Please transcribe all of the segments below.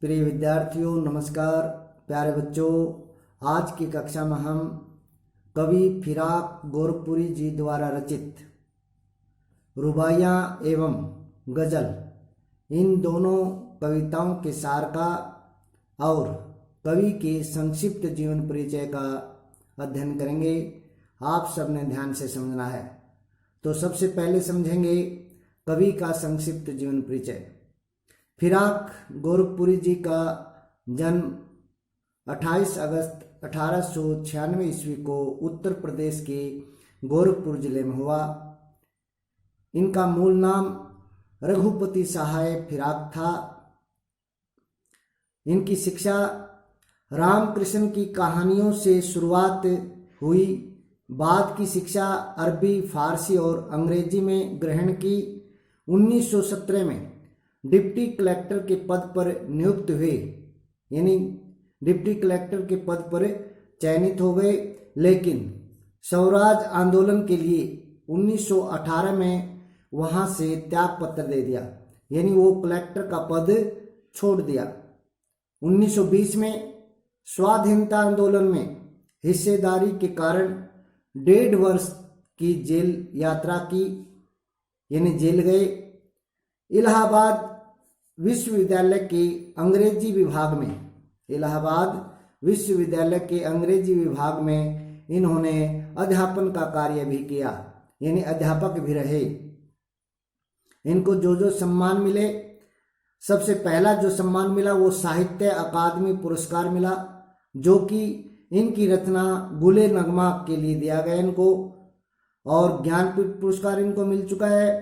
प्रिय विद्यार्थियों नमस्कार। प्यारे बच्चों, आज की कक्षा में हम कवि फिराक गोरखपुरी जी द्वारा रचित रुबाइयाँ एवं गज़ल इन दोनों कविताओं के सार का और कवि के संक्षिप्त जीवन परिचय का अध्ययन करेंगे। आप सबने ध्यान से समझना है। तो सबसे पहले समझेंगे कवि का संक्षिप्त जीवन परिचय। फिराक गोरखपुरी जी का जन्म 28 अगस्त 1896 ईस्वी को उत्तर प्रदेश के गोरखपुर जिले में हुआ। इनका मूल नाम रघुपति सहाय फिराक था। इनकी शिक्षा रामकृष्ण की कहानियों से शुरुआत हुई। बाद की शिक्षा अरबी, फारसी और अंग्रेजी में ग्रहण की। 1917 में डिप्टी कलेक्टर के पद पर नियुक्त हुए, यानी डिप्टी कलेक्टर के पद पर चयनित हो गए। लेकिन स्वराज आंदोलन के लिए 1918 में वहां से त्याग पत्र दे दिया, यानी वो कलेक्टर का पद छोड़ दिया। 1920 में स्वाधीनता आंदोलन में हिस्सेदारी के कारण 1.5 वर्ष की जेल यात्रा की, यानी जेल गए। इलाहाबाद विश्वविद्यालय के अंग्रेजी विभाग में इन्होंने अध्यापन का कार्य भी किया, यानी अध्यापक भी रहे। इनको जो सम्मान मिले, सबसे पहला जो सम्मान मिला वो साहित्य अकादमी पुरस्कार मिला, जो कि इनकी रचना गुले नगमा के लिए दिया गया इनको, और ज्ञानपीठ पुरस्कार इनको मिल चुका है,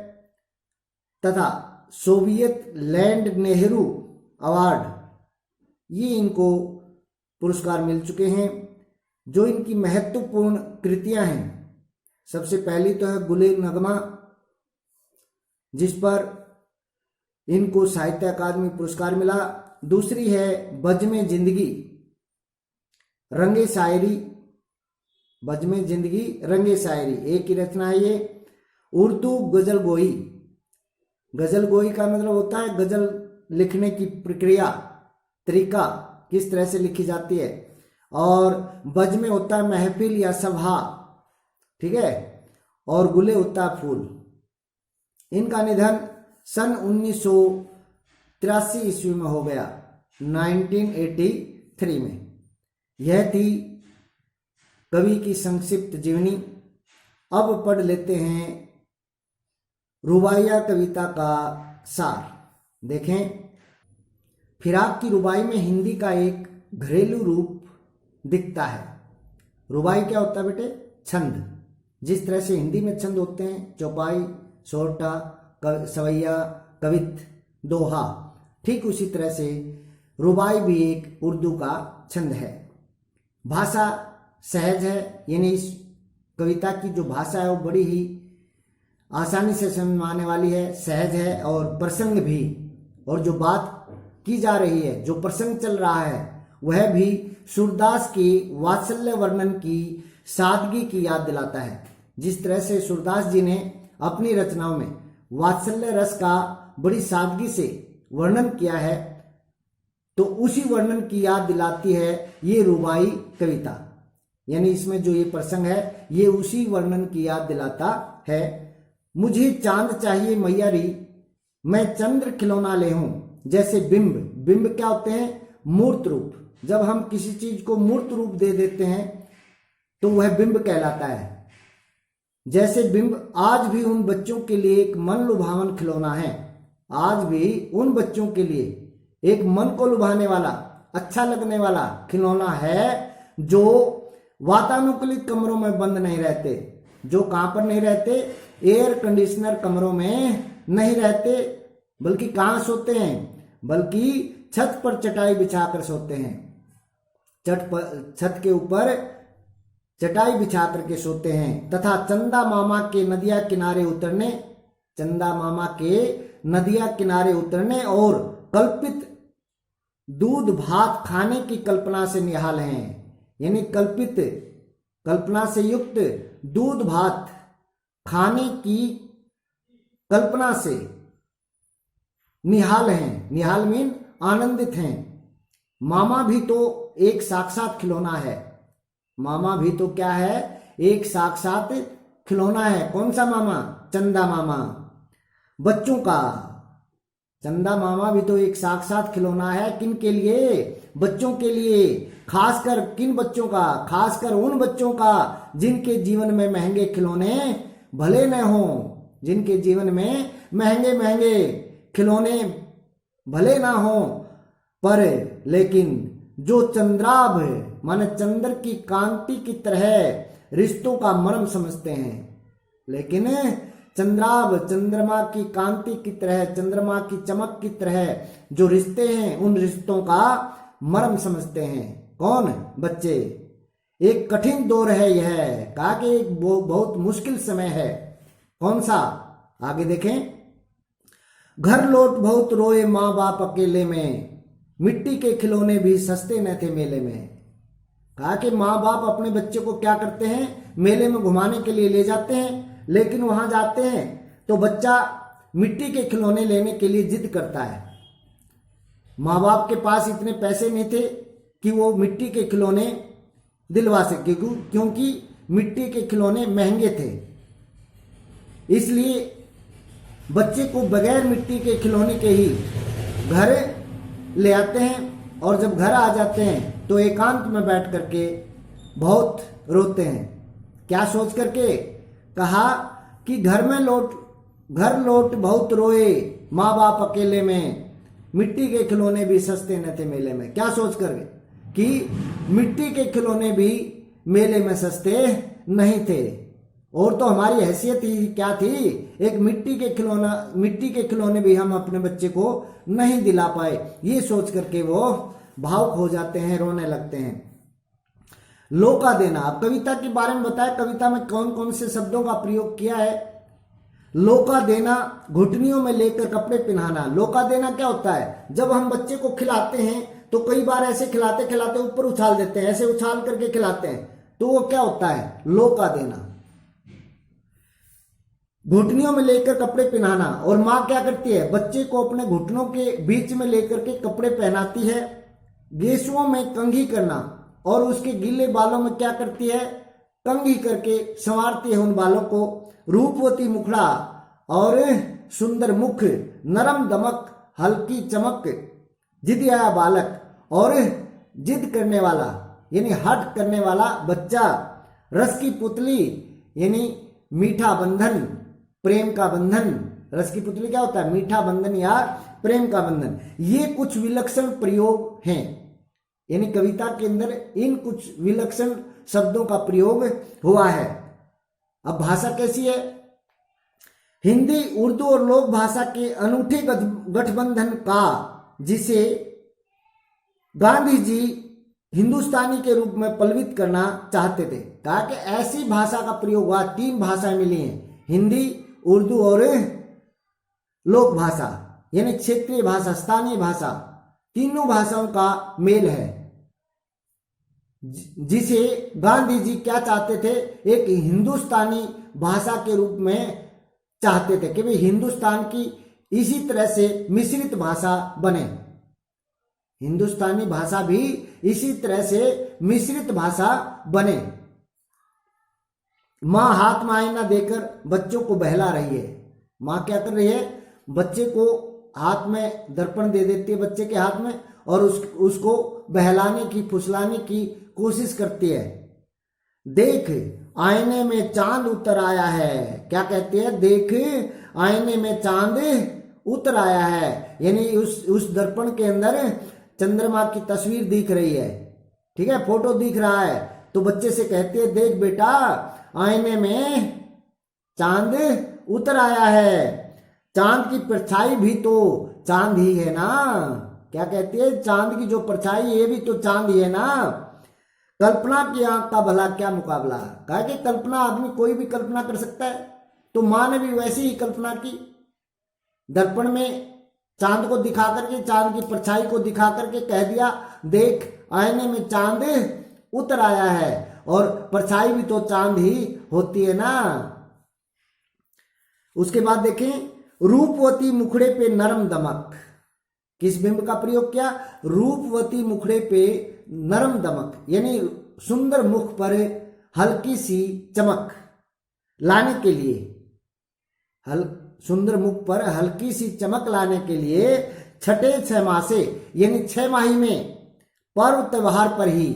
तथा सोवियत लैंड नेहरू अवार्ड ये इनको पुरस्कार मिल चुके हैं। जो इनकी महत्वपूर्ण कृतियां हैं, सबसे पहली तो है गुले नगमा, जिस पर इनको साहित्य अकादमी पुरस्कार मिला। दूसरी है बज़्म-ए जिंदगी रंगे शायरी, बज़्म-ए जिंदगी रंगे शायरी एक ही रचना है ये। उर्दू गजल गोई, गजल गोई का मतलब होता है गजल लिखने की प्रक्रिया, तरीका किस तरह से लिखी जाती है। और बज़्म होता है महफिल या सभा, ठीक है, और गुले होता है फूल। इनका निधन सन 1983 ईस्वी में हो गया, 1983 में। यह थी कवि की संक्षिप्त जीवनी। अब पढ़ लेते हैं रुबाइया कविता का सार। देखें, फिराक की रुबाई में हिंदी का एक घरेलू रूप दिखता है। रुबाई क्या होता है बेटे? छंद। जिस तरह से हिंदी में छंद होते हैं, चौपाई, सोरठा, सवैया, कवित, दोहा, ठीक उसी तरह से रुबाई भी एक उर्दू का छंद है। भाषा सहज है, यानी इस कविता की जो भाषा है वो बड़ी ही आसानी से समझ में आने वाली है, सहज है। और प्रसंग भी, और जो बात की जा रही है, जो प्रसंग चल रहा है, वह भी सूरदास के वात्सल्य वर्णन की सादगी की याद दिलाता है। जिस तरह से सूरदास जी ने अपनी रचनाओं में वात्सल्य रस का बड़ी सादगी से वर्णन किया है, तो उसी वर्णन की याद दिलाती है ये रुबाई कविता, यानी इसमें जो ये प्रसंग है ये उसी वर्णन की याद दिलाता है। मुझे चांद चाहिए मैयारी, मैं चंद्र खिलौना ले हूं, जैसे बिंब। बिंब क्या होते हैं? मूर्त रूप। जब हम किसी चीज को मूर्त रूप दे देते हैं तो वह बिंब कहलाता है। जैसे बिंब आज भी उन बच्चों के लिए एक मन लुभावन खिलौना है, आज भी उन बच्चों के लिए एक मन को लुभाने वाला, अच्छा लगने वाला खिलौना है, जो वातानुकूलित कमरों में बंद नहीं रहते। जो कहां पर नहीं रहते? एयर कंडीशनर कमरों में नहीं रहते, बल्कि कहां सोते हैं? बल्कि छत पर चटाई बिछाकर सोते हैं। छत के ऊपर चटाई बिछा करके सोते हैं। तथा चंदा मामा के नदिया किनारे उतरने और कल्पित दूध भात खाने की कल्पना से निहाल हैं, यानी कल्पना से युक्त दूध भात खाने की कल्पना से निहाल हैं। निहाल मीन आनंदित हैं। मामा भी तो एक साक्षात खिलौना है। मामा भी तो क्या है? एक साक्षात खिलौना है। कौन सा मामा? चंदा मामा। बच्चों का चंदा मामा भी तो एक साक्षात खिलौना है। किन के लिए? बच्चों के लिए। खासकर किन बच्चों का? खासकर उन बच्चों का जिनके जीवन में महंगे खिलौने भले न हो, जिनके जीवन में महंगे महंगे खिलौने भले ना हो, पर लेकिन जो चंद्राभ माने चंद्र की कांति की तरह रिश्तों का मर्म समझते हैं। लेकिन चंद्राभ चंद्रमा की कांति की तरह, चंद्रमा की चमक की तरह जो रिश्ते हैं, उन रिश्तों का मर्म समझते हैं। कौन? बच्चे। एक कठिन दौर है यह, कहा कि एक बहुत मुश्किल समय है। कौन सा? आगे देखें। घर लौट बहुत रोए माँ बाप अकेले में, मिट्टी के खिलौने भी सस्ते न थे मेले में। कहा कि माँ बाप अपने बच्चे को क्या करते हैं? मेले में घुमाने के लिए ले जाते हैं, लेकिन वहां जाते हैं तो बच्चा मिट्टी के खिलौने लेने के लिए जिद करता है। माँ बाप के पास इतने पैसे नहीं थे कि वो मिट्टी के खिलौने दिलवा सके, क्योंकि मिट्टी के खिलौने महंगे थे। इसलिए बच्चे को बगैर मिट्टी के खिलौने के ही घर ले आते हैं, और जब घर आ जाते हैं तो एकांत में बैठ करके बहुत रोते हैं। क्या सोच करके? कहा कि घर लौट बहुत रोए माँ बाप अकेले में, मिट्टी के खिलौने भी सस्ते न थे मेले में। क्या सोच कर? कि मिट्टी के खिलौने भी मेले में सस्ते नहीं थे, और तो हमारी हैसियत ही क्या थी? एक मिट्टी के खिलौने भी हम अपने बच्चे को नहीं दिला पाए। ये सोच करके वो भावुक हो जाते हैं, रोने लगते हैं। लोका देना। अब कविता के बारे में बताया, कविता में कौन कौन से शब्दों का प्रयोग किया है। लोका देना, घुटनियों में लेकर कपड़े पहनाना। लोका देना क्या होता है? जब हम बच्चे को खिलाते हैं तो कई बार ऐसे खिलाते खिलाते ऊपर उछाल देते हैं, ऐसे उछाल करके खिलाते हैं, तो वो क्या होता है? लोका देना। घुटनियों में लेकर कपड़े पहनाना। और माँ क्या करती है? बच्चे को अपने घुटनों के बीच में लेकर के कपड़े पहनाती है। गेसुओं में कंघी करना, और उसके गीले बालों में क्या करती है? कंघी करके संवारती है उन बालों को। रूपवती मुखड़ा और सुंदर मुख, नरम दमक, हल्की चमक, जिदिया बालक, और जिद करने वाला यानी हट करने वाला बच्चा। रस की पुतली यानी मीठा बंधन, प्रेम का बंधन। रस की पुतली क्या होता है? मीठा बंधन या प्रेम का बंधन। ये कुछ विलक्षण प्रयोग हैं, यानी कविता के अंदर इन कुछ विलक्षण शब्दों का प्रयोग हुआ है। अब भाषा कैसी है? हिंदी, उर्दू और लोक भाषा के अनूठे गठबंधन का, जिसे गांधी जी हिंदुस्तानी के रूप में पल्वित करना चाहते थे। कहा कि ऐसी भाषा का प्रयोग हुआ। 3 भाषाएं मिली हैं, हिंदी, उर्दू और लोक भाषा, यानी क्षेत्रीय भाषा, स्थानीय भाषा। तीनों भाषाओं का मेल है, जिसे गांधी जी क्या चाहते थे? एक हिंदुस्तानी भाषा के रूप में चाहते थे कि भाई हिंदुस्तान की इसी तरह से मिश्रित भाषा बने। हिंदुस्तानी भाषा भी इसी तरह से मिश्रित भाषा बने। माँ हाथ में आईना देकर बच्चों को बहला रही है। माँ क्या कर रही है? बच्चे को हाथ में दर्पण दे देती है बच्चे के हाथ में, और उसको बहलाने की, फुसलाने की कोशिश करती है। देख आईने में चांद उतर आया है। क्या कहती है? देख आईने में चांद उतर आया है, यानी उस दर्पण के अंदर चंद्रमा की तस्वीर दिख रही है। ठीक है, फोटो दिख रहा है। तो बच्चे से कहती है, देख बेटा आईने में चांद उतर आया है, चांद की परछाई भी तो चांद ही है ना। क्या कहती है? चांद की जो परछाई ये भी तो चांद ही है ना। कल्पना की आंख का भला क्या मुकाबला। कहा कि कल्पना आदमी कोई भी कल्पना कर सकता है, तो माँ ने भी वैसी ही कल्पना की। दर्पण में चांद को दिखा करके, चांद की परछाई को दिखा करके कह दिया, देख आईने में चांद उतर आया है, और परछाई भी तो चांद ही होती है ना। उसके बाद देखें, रूपवती मुखड़े पे नरम दमक। किस बिंब का प्रयोग किया? रूपवती मुखड़े पे नरम दमक, यानी सुंदर मुख पर हल्की सी चमक लाने के लिए, सुंदर मुख पर हल्की सी चमक लाने के लिए छठे 6 मासे, यानी 6 माही में पर्व त्योहार पर ही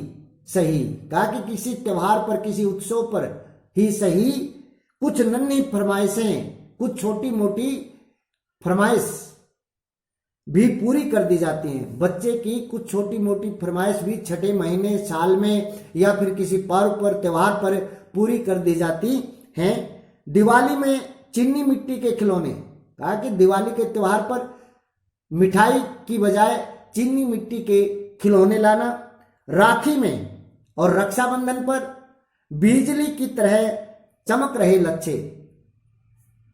सही, कहा कि किसी त्योहार पर, किसी उत्सव पर ही सही, कुछ नन्ही फरमाइशें, कुछ छोटी मोटी फरमाइश भी पूरी कर दी जाती हैं। बच्चे की कुछ छोटी मोटी फरमाइश भी छठे महीने, साल में या फिर किसी पर्व पर, त्योहार पर पूरी कर दी जाती हैं। दिवाली में चीनी मिट्टी के खिलौने, कहा कि दिवाली के त्योहार पर मिठाई की बजाय चीनी मिट्टी के खिलौने लाना। राखी में और रक्षाबंधन पर बिजली की तरह चमक रहे लच्छे।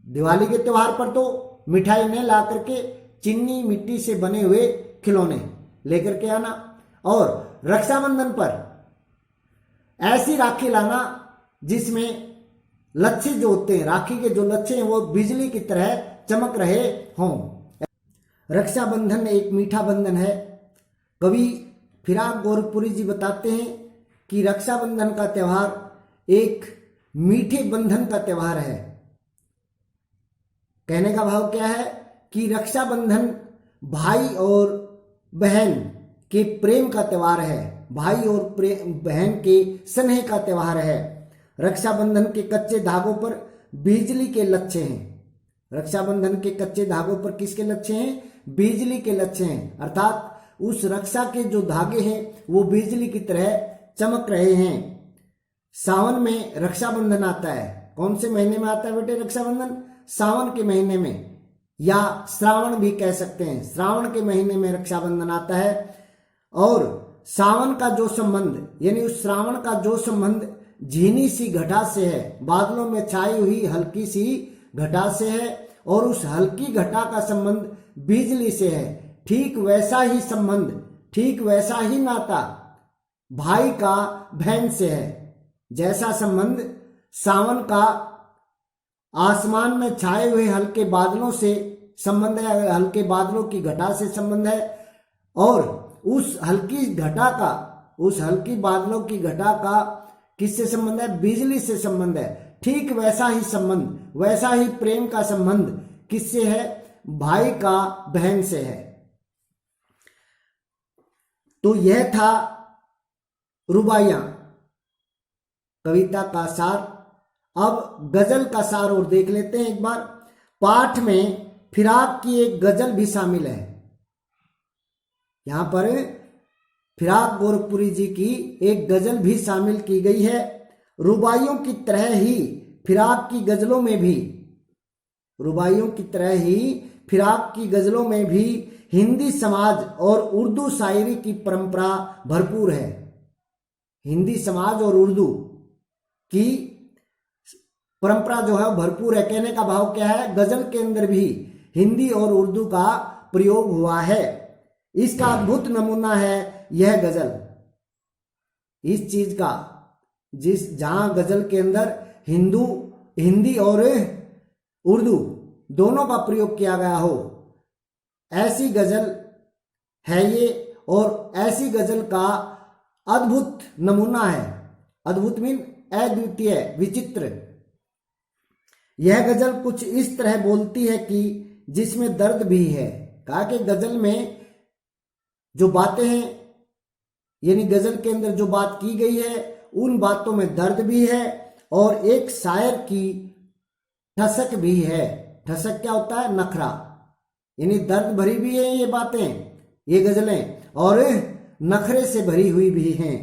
दिवाली के त्योहार पर तो मिठाई न ला करके चीनी मिट्टी से बने हुए खिलौने लेकर के आना, और रक्षाबंधन पर ऐसी राखी लाना जिसमें लच्छे जो होते हैं, राखी के जो लच्छे हैं वो बिजली की तरह चमक रहे हों। रक्षाबंधन एक मीठा बंधन है। कवि फिराक गोरखपुरी जी बताते हैं कि रक्षाबंधन का त्योहार एक मीठे बंधन का त्योहार है। कहने का भाव क्या है कि रक्षाबंधन भाई और बहन के प्रेम का त्योहार है, भाई और बहन के स्नेह का त्योहार है। रक्षाबंधन के कच्चे धागों पर बिजली के लच्छे हैं। रक्षाबंधन के कच्चे धागों पर किसके लच्छे हैं? बिजली के लच्छे हैं, अर्थात उस रक्षा के जो धागे हैं वो बिजली की तरह चमक रहे हैं। सावन में रक्षाबंधन आता है। कौन से महीने में आता है बेटे रक्षाबंधन? सावन के महीने में, या श्रावण भी कह सकते हैं। श्रावण के महीने में रक्षाबंधन आता है, और सावन का जो संबंध, यानी उस श्रावण का जो संबंध झीनी सी घटा से है, बादलों में छाई हुई हल्की सी घटा से है, और उस हल्की घटा का संबंध बिजली से है। ठीक वैसा ही संबंध, ठीक वैसा ही नाता भाई का बहन से है। जैसा संबंध सावन का आसमान में छाए हुए हल्के बादलों से संबंध है, हल्के बादलों की घटा से संबंध है, और उस हल्की घटा का, उस हल्की बादलों की घटा का किससे संबंध है? बिजली से संबंध है। ठीक वैसा ही संबंध, वैसा ही प्रेम का संबंध किससे है? भाई का बहन से है। तो यह था रुबाइयां, कविता का सार। अब गजल का सार और देख लेते हैं एक बार। पाठ में फिराक की एक गजल भी शामिल है। यहां पर फिराक गोरखपुरी जी की एक गजल भी शामिल की गई है। रुबाइयों की तरह ही फिराक की गजलों में भी, रुबाइयों की तरह ही फिराक की गजलों में भी हिंदी समाज और उर्दू शायरी की परंपरा भरपूर है। हिंदी समाज और उर्दू की परंपरा जो है भरपूर है। कहने का भाव क्या है? गजल के अंदर भी हिंदी और उर्दू का प्रयोग हुआ है। इसका अद्भुत नमूना है यह गजल। इस चीज का, जहां गजल के अंदर हिंदी और उर्दू दोनों का प्रयोग किया गया हो, ऐसी गजल है ये, और ऐसी गजल का अद्भुत नमूना है। अद्भुत मीन अद्वितीय, विचित्र। यह गजल कुछ इस तरह बोलती है कि जिसमें दर्द भी है। कहा कि गजल में जो बातें हैं, यानी गजल के अंदर जो बात की गई है, उन बातों में दर्द भी है और एक शायर की ठसक भी है। ठसक क्या होता है? नखरा। यानी दर्द भरी भी है ये बातें, ये गजलें, और नखरे से भरी हुई भी हैं।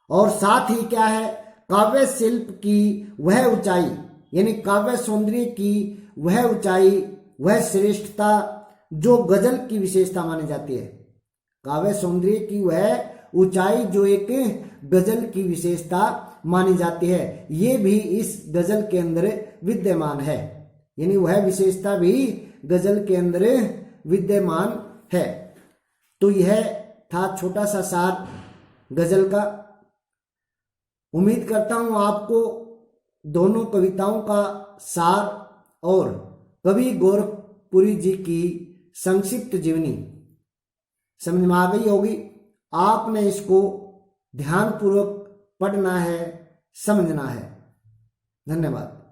और साथ ही क्या है? काव्य शिल्प की वह ऊंचाई, यानी काव्य सौंदर्य की वह ऊंचाई, वह श्रेष्ठता जो गजल की विशेषता मानी जाती है। काव्य सौंदर्य की वह ऊंचाई जो एक गजल की विशेषता मानी जाती है, ये भी इस गजल के अंदर विद्यमान है। यानी वह विशेषता भी गजल के अंदर विद्यमान है। तो यह था छोटा सा सार गजल का। उम्मीद करता हूं आपको दोनों कविताओं का सार और कवि गोरखपुरी जी की संक्षिप्त जीवनी। समझ में आ गई होगी। आपने इसको ध्यानपूर्वक पढ़ना है, समझना है। धन्यवाद।